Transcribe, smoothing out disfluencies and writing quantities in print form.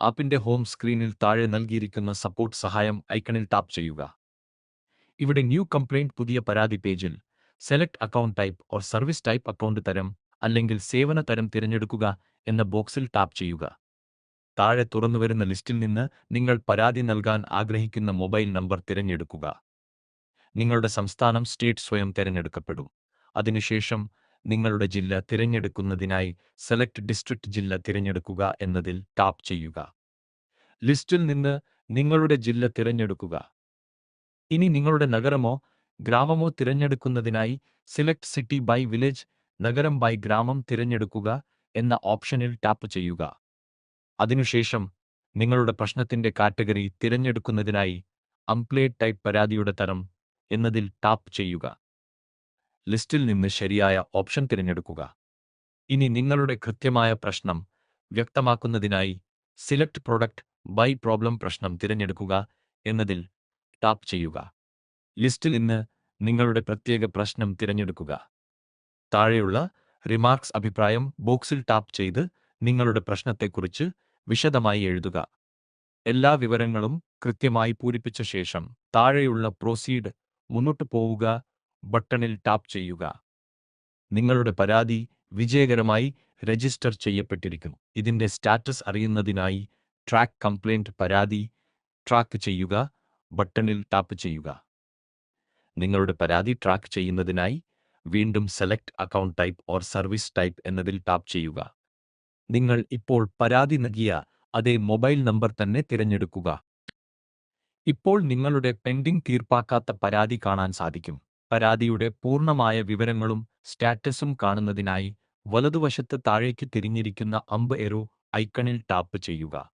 ആപ്പിന്റെ home സ്ക്രീനിൽ താഴെ നൽകിയിരിക്കുന്ന സപ്പോർട്ട് സഹായം ഐക്കണിൽ ടാപ്പ് ചെയ്യുക. ഇവിടെ ന്യൂ കംപ്ലയിന്റ് പുതിയ പരാതി പേജിൽ select account type or service type account തരം അല്ലെങ്കിൽ സേവന തരം തിരഞ്ഞെടുക്കുക എന്ന ബോക്സിൽ ടാപ്പ് ചെയ്യുക. താഴെ തുറന്നുവരുന്ന ലിസ്റ്റിൽ നിന്ന് നിങ്ങൾ പരാതി നൽകാൻ ആഗ്രഹിക്കുന്ന മൊബൈൽ നമ്പർ തിരഞ്ഞെടുക്കുക. നിങ്ങളുടെ സംസ്ഥാനം സ്റ്റേറ്റ് സ്വയം തിരഞ്ഞെടുക്കപ്പെടും. അതിനുശേഷം നിങ്ങളുടെ ജില്ല തിരഞ്ഞെടുക്കുന്നതിനായി സെലക്ട് ഡിസ്ട്രിക്ട് ജില്ല തിരഞ്ഞെടുക്കുക എന്നതിൽ ടാപ്പ് ചെയ്യുക. ലിസ്റ്റിൽ നിന്ന് നിങ്ങളുടെ ജില്ല തിരഞ്ഞെടുക്കുക. ഇനി നിങ്ങളുടെ നഗരമോ ഗ്രാമമോ തിരഞ്ഞെടുക്കുന്നതിനായി സെലക്ട് സിറ്റി ബൈ വില്ലേജ് നഗരം ബൈ ഗ്രാമം തിരഞ്ഞെടുക്കുക എന്ന ഓപ്ഷനിൽ ടാപ്പ് ചെയ്യുക. അതിനുശേഷം നിങ്ങളുടെ പ്രശ്നത്തിന്റെ കാറ്റഗറി തിരഞ്ഞെടുക്കുന്നതിനായി അംപ്ലേറ്റ് ടൈപ്പ് പരാതിയുടെ തരം എന്നതിൽ ടാപ്പ് ചെയ്യുക. ലിസ്റ്റിൽ നിന്ന് ശരിയായ ഓപ്ഷൻ തിരഞ്ഞെടുക്കുക. ഇനി നിങ്ങളുടെ കൃത്യമായ പ്രശ്നം വ്യക്തമാക്കുന്നതിനായി സെലക്ട് പ്രൊഡക്റ്റ് ബൈ പ്രോബ്ലം പ്രശ്നം തിരഞ്ഞെടുക്കുക എന്നതിൽ ടാപ്പ് ചെയ്യുക. ലിസ്റ്റിൽ നിന്ന് നിങ്ങളുടെ പ്രത്യേക പ്രശ്നം തിരഞ്ഞെടുക്കുക. താഴെയുള്ള റിമാർക്സ് അഭിപ്രായം ബോക്സിൽ ടാപ്പ് ചെയ്ത് നിങ്ങളുടെ പ്രശ്നത്തെക്കുറിച്ച് വിശദമായി എഴുതുക. എല്ലാ വിവരങ്ങളും കൃത്യമായി പൂരിപ്പിച്ച ശേഷം താഴെയുള്ള പ്രൊസീഡ് മുന്നോട്ട് പോവുക ബട്ടണിൽ ടാപ്പ് ചെയ്യുക. നിങ്ങളുടെ പരാതി വിജയകരമായി രജിസ്റ്റർ ചെയ്യപ്പെട്ടിരിക്കും. ഇതിന്റെ സ്റ്റാറ്റസ് അറിയുന്നതിനായി ട്രാക്ക് കംപ്ലയിന്റ് പരാതി ട്രാക്ക് ചെയ്യുക ബട്ടണിൽ ടാപ്പ് ചെയ്യുക. നിങ്ങളുടെ പരാതി ട്രാക്ക് ചെയ്യുന്നതിനായി വീണ്ടും select account type or service type എന്നതിൽ ടാപ്പ് ചെയ്യുക. നിങ്ങൾ ഇപ്പോൾ പരാതി നൽകിയ അതേ മൊബൈൽ നമ്പർ തന്നെ തിരഞ്ഞെടുക്കുക. ഇപ്പോൾ നിങ്ങളുടെ പെൻഡിംഗ് തീർപ്പാക്കാത്ത പരാതി കാണാൻ സാധിക്കും. പരാതിയുടെ പൂർണ്ണമായ വിവരങ്ങളും സ്റ്റാറ്റസും കാണുന്നതിനായി വലതുവശത്ത് താഴേക്ക് തിരിഞ്ഞിരിക്കുന്ന അമ്പ് എറോ ഐക്കണിൽ ടാപ്പ് ചെയ്യുക.